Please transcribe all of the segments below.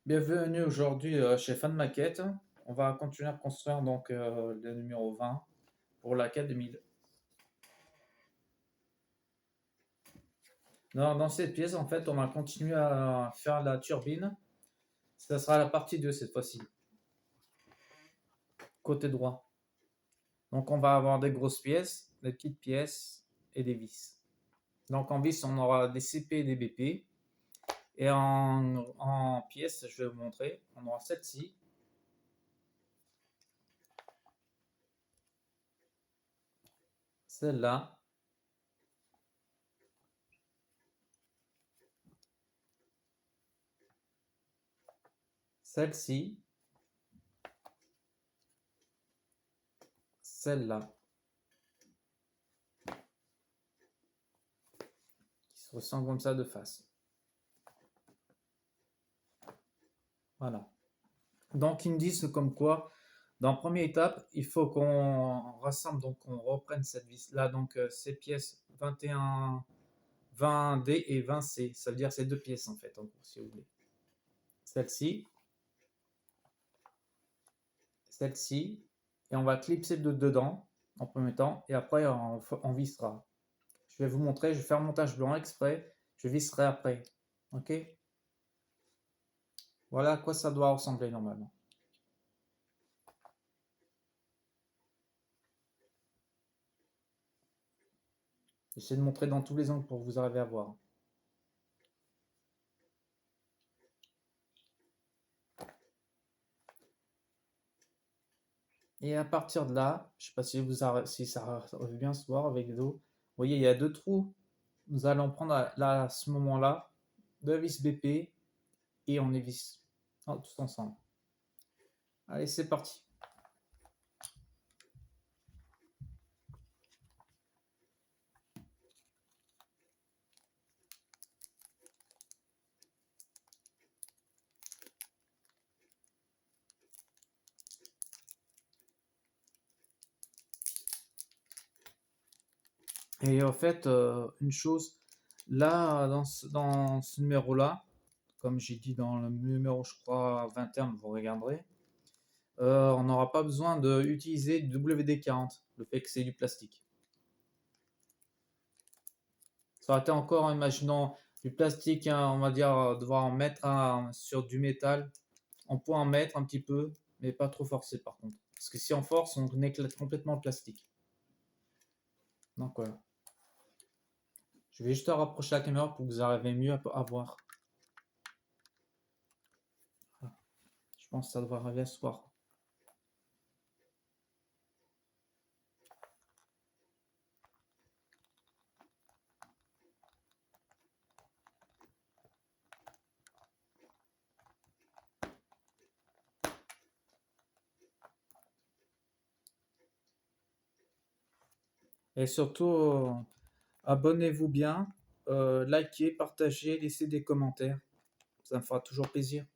Bienvenue aujourd'hui chez Fan Maquette. On va continuer à construire donc le numéro 20 pour la 4000. Dans cette pièce, en fait, on va continuer à faire la turbine. Ça sera la partie 2 cette fois-ci, côté droit. Donc on va avoir des grosses pièces, des petites pièces et des vis. Donc en vis, on aura des CP et des BP. Et en pièces, je vais vous montrer, on aura celle-ci, celle-là, celle-ci, celle-là, qui se ressemblent comme ça de face. Voilà. Donc ils me disent comme quoi, dans la première étape, il faut qu'on rassemble, donc on reprenne cette vis là, donc ces pièces 21, 20D et 20C, ça veut dire ces deux pièces en fait, en gros, si vous voulez. Celle-ci, celle-ci, et on va clipser dedans en premier temps, et après on vissera. Je vais vous montrer, je vais faire un montage blanc exprès, je visserai après. Ok? Voilà à quoi ça doit ressembler normalement. J'essaie de montrer dans tous les angles pour que vous arriviez à voir. Et à partir de là, je ne sais pas si ça arrive bien se voir avec l'eau. Vous voyez, il y a deux trous. Nous allons prendre là, à ce moment-là, deux vis BP et on évisse tous ensemble. Allez, c'est parti. Et en fait, une chose, là, dans ce numéro-là, comme j'ai dit dans le numéro, je crois, 21, vous regarderez, on n'aura pas besoin d'utiliser du WD-40, le fait que c'est du plastique. Ça aurait été encore, imaginons, du plastique, hein, on va dire, devoir en mettre sur du métal. On peut en mettre un petit peu, mais pas trop forcer par contre. Parce que si on force, on éclate complètement le plastique. Donc voilà. Je vais juste rapprocher la caméra pour que vous arriviez mieux à voir. Voilà. Je pense que ça devrait arriver à se voir. Et surtout, abonnez-vous bien, likez, partagez, laissez des commentaires. Ça me fera toujours plaisir.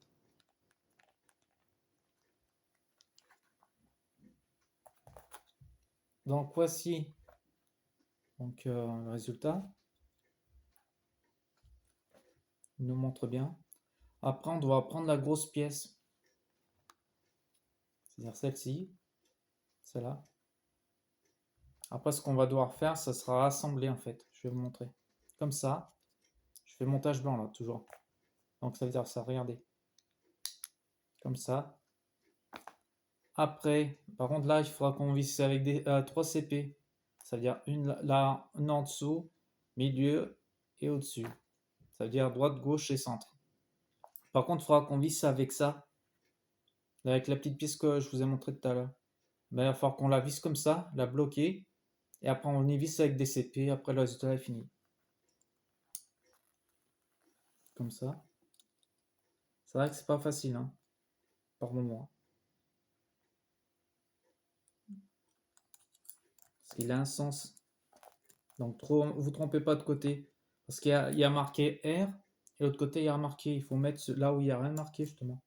Donc voici donc, le résultat. Il nous montre bien. Après, on doit prendre la grosse pièce. C'est-à-dire celle-ci, celle-là. Après, ce qu'on va devoir faire, ça sera rassembler en fait. Je vais vous montrer. Comme ça. Je fais montage blanc là, toujours. Donc ça veut dire ça, regardez. Comme ça. Après, par contre là, il faudra qu'on visse avec des 3 CP. Ça veut dire une là, une en dessous, milieu et au-dessus. Ça veut dire droite, gauche et centre. Par contre, il faudra qu'on visse avec ça. Avec la petite pièce que je vous ai montré tout à l'heure. Ben, il va falloir qu'on la visse comme ça, la bloquer. Et après, on y visse avec des CP. Après, le résultat est fini. Comme ça. C'est vrai que c'est pas facile, hein, par moment. Parce qu'il a un sens. Donc, vous trompez pas de côté. Parce qu'il y a marqué R. Et l'autre côté, il y a marqué. Il faut mettre là où il n'y a rien marqué, justement.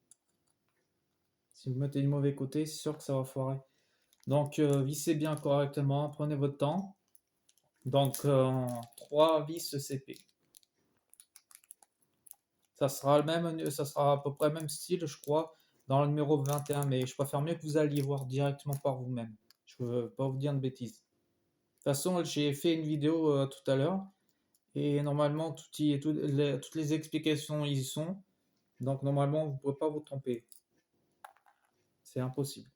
Si vous mettez du mauvais côté, c'est sûr que ça va foirer. Donc, vissez bien correctement. Prenez votre temps. Donc, 3 vis CP. Ça sera ça sera à peu près le même style, je crois, dans le numéro 21, mais je préfère mieux que vous alliez voir directement par vous-même. Je veux pas vous dire de bêtises. De toute façon, j'ai fait une vidéo tout à l'heure et normalement toutes les explications y sont. Donc normalement, vous ne pouvez pas vous tromper. C'est impossible.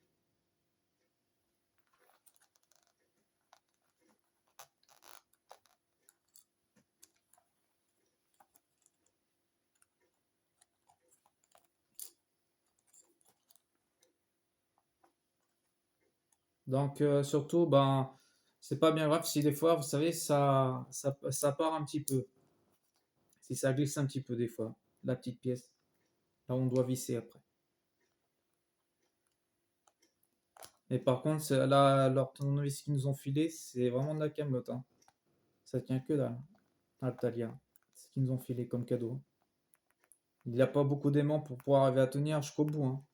Donc surtout, ben, c'est pas bien grave si des fois, vous savez, ça part un petit peu. Si ça glisse un petit peu des fois, la petite pièce. Là, on doit visser après. Mais par contre, là, leur tournevis qu'ils nous ont filé, c'est vraiment de la camelote, hein. Ça tient que dalle. Altalia. C'est ce qu'ils nous ont filé comme cadeau. Il n'y a pas beaucoup d'aimants pour pouvoir arriver à tenir jusqu'au bout, hein.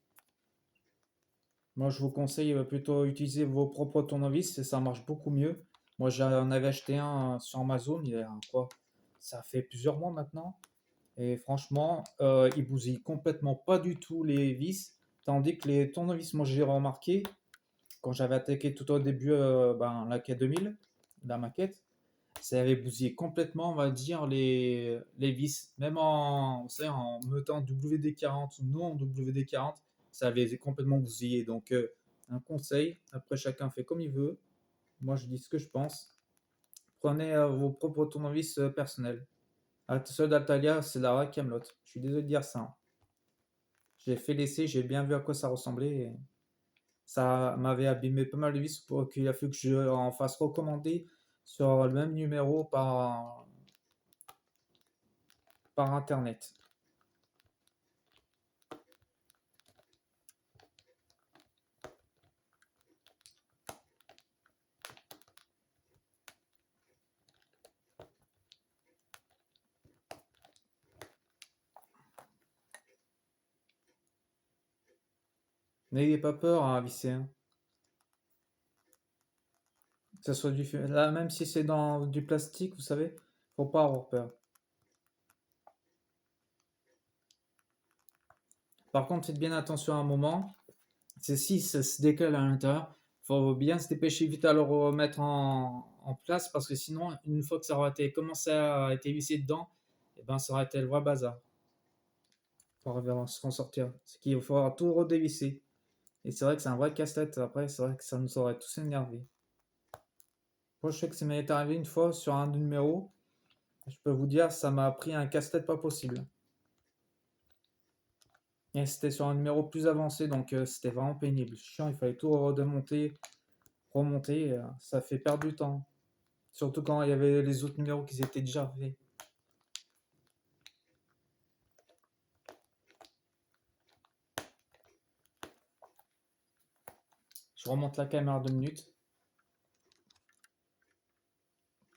Moi, je vous conseille plutôt utiliser vos propres tournevis et ça marche beaucoup mieux. Moi, j'en avais acheté un sur Amazon il y a quoi? Ça fait plusieurs mois maintenant. Et franchement, il bousille complètement pas du tout les vis. Tandis que les tournevis, moi j'ai remarqué, quand j'avais attaqué tout au début la quête 2000, la maquette, ça avait bousillé complètement, on va dire, les vis. Même en, vous savez, en mettant WD-40 ou non WD-40, ça avait complètement bousillé. Donc, un conseil, après chacun fait comme il veut. Moi, je dis ce que je pense. Prenez vos propres tournevis personnels. Ceux d'Altalia, c'est la vraie camelote. Je suis désolé de dire ça, hein. J'ai fait l'essai, j'ai bien vu à quoi ça ressemblait. Et ça m'avait abîmé pas mal de vis pour qu'il a fallu que je en fasse recommander sur le même numéro par internet. N'ayez pas peur à visser, hein. Que ce soit là, même si c'est dans du plastique, vous savez, faut pas avoir peur. Par contre, faites bien attention à un moment. C'est si ça se décale à l'intérieur, faut bien se dépêcher vite à le remettre en place parce que sinon, une fois que ça aura été commencé à être vissé dedans, et ben ça aura été le vrai bazar pour s'en sortir. C'est qu'il faudra tout redévisser. Et c'est vrai que c'est un vrai casse-tête. Après, c'est vrai que ça nous aurait tous énervé. Moi, je sais que ça m'est arrivé une fois sur un numéro. Je peux vous dire, ça m'a pris un casse-tête pas possible. Et c'était sur un numéro plus avancé, donc c'était vraiment pénible. Chiant, il fallait tout redémonter, remonter. Ça fait perdre du temps. Surtout quand il y avait les autres numéros qui étaient déjà faits. Je remonte la caméra 2 minutes.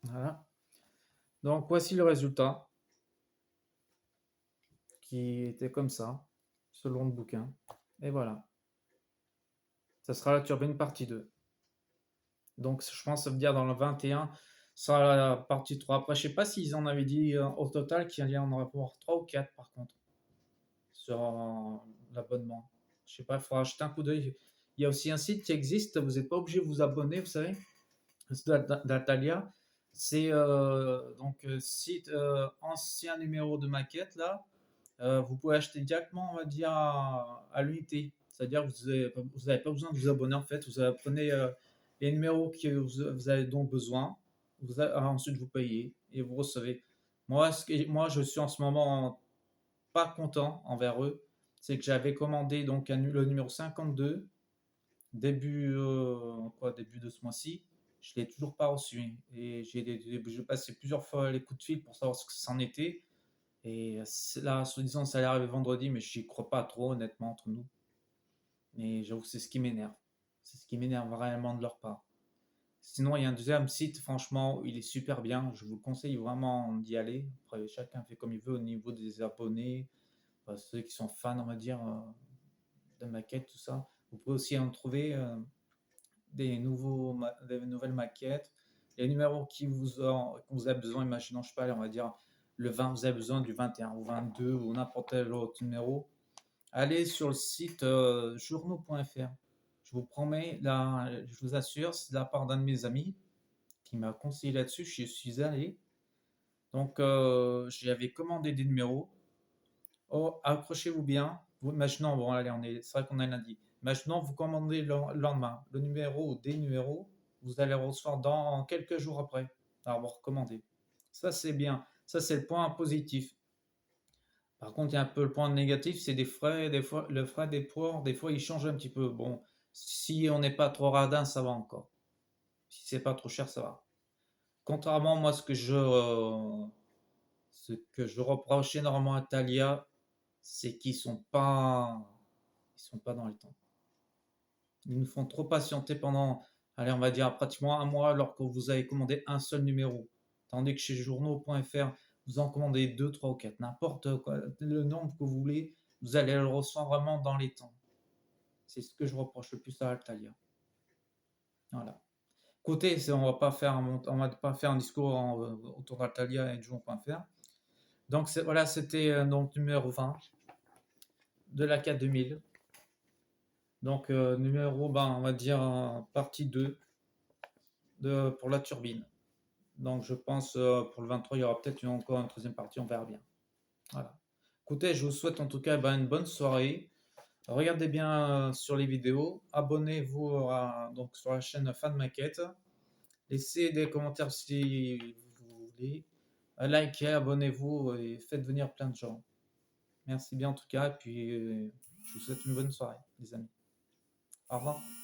Voilà. Donc voici le résultat qui était comme ça, selon le bouquin. Et voilà. Ça sera la turbine partie 2. Donc je pense que ça veut dire dans le 21, ça sera la partie 3. Après, je sais pas s'ils en avaient dit au total qu'il y en aurait pour 3 ou 4 par contre sur l'abonnement. Je sais pas, il faudra jeter un coup d'œil. Il y a aussi un site qui existe, vous n'êtes pas obligé de vous abonner, vous savez, d'Atalia. C'est donc site ancien numéro de maquette là. Vous pouvez acheter directement, on va dire, à l'unité. C'est-à-dire que vous n'avez pas besoin de vous abonner en fait. Vous prenez les numéros que vous avez donc besoin. Ensuite, vous payez et vous recevez. Moi, je suis en ce moment pas content envers eux. C'est que j'avais commandé donc le numéro 52 début de ce mois-ci. Je ne l'ai toujours pas reçu. Et j'ai passé plusieurs fois les coups de fil pour savoir ce que c'en était. Et là, soi-disant, ça allait arriver vendredi, mais j'y crois pas trop, honnêtement, entre nous. Mais j'avoue, c'est ce qui m'énerve. C'est ce qui m'énerve réellement de leur part. Sinon, il y a un deuxième site, franchement, il est super bien. Je vous conseille vraiment d'y aller. Après, chacun fait comme il veut au niveau des abonnés, ceux qui sont fans, on va dire, de maquettes, tout ça. Vous pouvez aussi en trouver des nouvelles maquettes. Les numéros que vous avez besoin, imaginons, je sais pas, on va dire le 20, vous avez besoin du 21 ou 22 ou n'importe quel autre numéro, allez sur le site journaux.fr. Je vous promets, là, je vous assure, c'est de la part d'un de mes amis qui m'a conseillé là-dessus. Je suis allé. Donc, j'avais commandé des numéros. Oh, accrochez-vous bien. Imaginons, bon, allez, c'est vrai qu'on est lundi. Imaginons, vous commandez le lendemain le numéro ou des numéros, vous allez le recevoir dans quelques jours après avoir recommandé. Ça, c'est bien. Ça, c'est le point positif. Par contre, il y a un peu le point négatif, c'est des frais. Des fois, le frais des ports, des fois, il change un petit peu. Bon, si on n'est pas trop radin, ça va encore. Si c'est pas trop cher, ça va. Contrairement, moi, ce que je reproche énormément à Thalia, c'est qu'ils sont pas dans les temps. Ils nous font trop patienter pendant, allez, on va dire pratiquement un mois alors que vous avez commandé un seul numéro. Tandis que chez journaux.fr, vous en commandez 2, 3 ou 4, n'importe quoi, le nombre que vous voulez, vous allez le recevoir vraiment dans les temps. C'est ce que je reproche le plus à Altalia. Voilà. Côté, on va pas faire un discours autour d'Altalia et de journaux.fr. Donc voilà, c'était donc numéro 20 de la 4000. Donc numéro, on va dire partie 2 pour la turbine. Donc je pense pour le 23, il y aura peut-être encore une troisième partie, on verra bien. Voilà. Écoutez, je vous souhaite en tout cas une bonne soirée. Regardez bien sur les vidéos. Abonnez-vous donc sur la chaîne Fan Maquette. Laissez des commentaires si vous voulez. Likez, abonnez-vous et faites venir plein de gens. Merci bien en tout cas. Et puis je vous souhaite une bonne soirée, les amis. Au revoir.